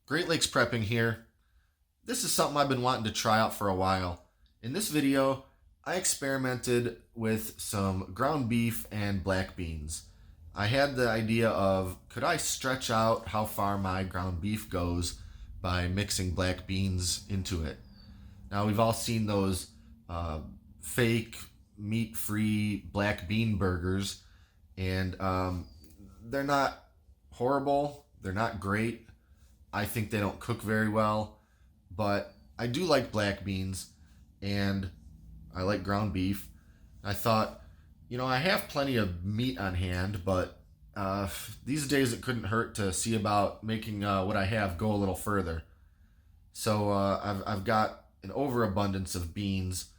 Great Lakes Prepping here. This is something I've been wanting to try out for a while. In this video, I experimented with some ground beef and black beans. I had the idea of, could I stretch out how far my ground beef goes by mixing black beans into it? Now, we've all seen those fake meat-free black bean burgers, and they're not horrible. They're not great. I think they don't cook very well, but I do like black beans and I like ground beef. I thought, I have plenty of meat on hand, but these days it couldn't hurt to see about making what I have go a little further. So I've got an overabundance of beans,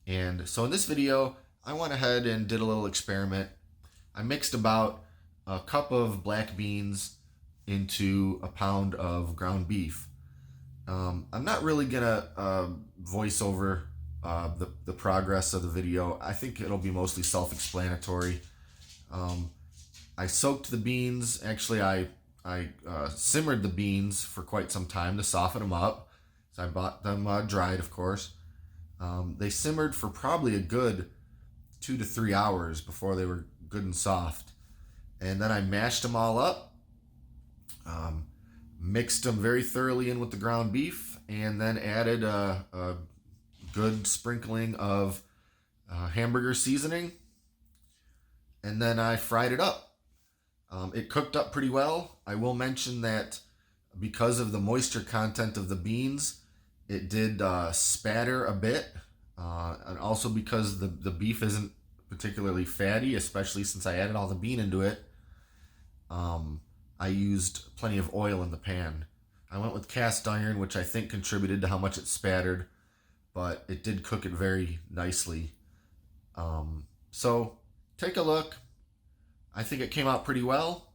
and so in this video, I went ahead and did a little experiment. I mixed about a cup of black beans into a pound of ground beef. I'm not really gonna voice over the progress of the video. I think it'll be mostly self-explanatory. I soaked the beans. Actually, I simmered the beans for quite some time to soften them up. So I bought them dried, of course. They simmered for probably a good 2 to 3 hours before they were good and soft. And then I mashed them all up, mixed them very thoroughly in with the ground beef, and then added a good sprinkling of hamburger seasoning. And then I fried it up. It cooked up pretty well. I will mention that because of the moisture content of the beans, it did spatter a bit. And also because the beef isn't particularly fatty, especially since I added all the bean into it. I used plenty of oil in the pan. I went with cast iron, which I think contributed to how much it spattered, but it did cook it very nicely. So take a look. I think it came out pretty well.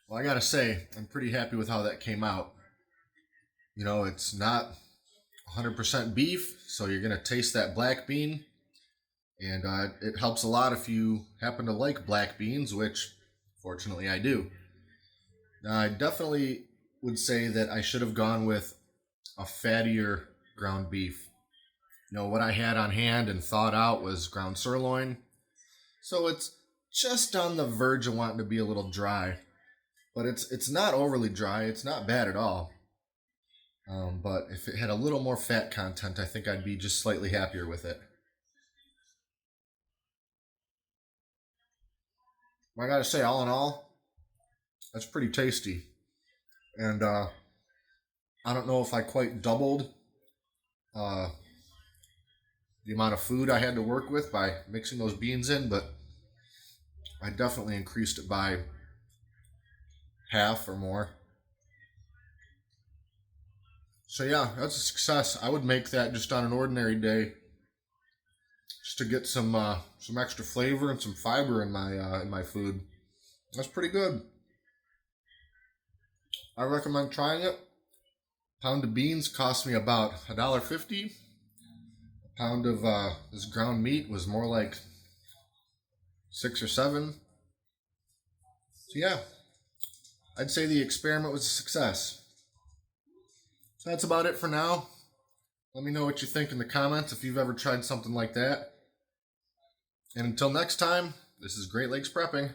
Well, I gotta say, I'm pretty happy with how that came out. You know, it's not 100% beef, so you're gonna taste that black bean, and it helps a lot if you happen to like black beans, which fortunately I do. Now, I definitely would say that I should have gone with a fattier ground beef. You know, what I had on hand and thawed out was ground sirloin, so it's just on the verge of wanting to be a little dry. But it's not overly dry. It's not bad at all. But if it had a little more fat content, I think I'd be just slightly happier with it. I gotta say, all in all, that's pretty tasty. And I don't know if I quite doubled uh, the amount of food I had to work with by mixing those beans in, but I definitely increased it by half or more. So yeah, that's a success. I would make that just on an ordinary day, just to get some extra flavor and some fiber in my food. That's pretty good. I recommend trying it. Pound of beans cost me about $1.50. A pound of this ground meat was more like 6 or 7. So yeah, I'd say the experiment was a success. So that's about it for now. Let me know what you think in the comments if you've ever tried something like that. And until next time, this is Great Lakes Prepping.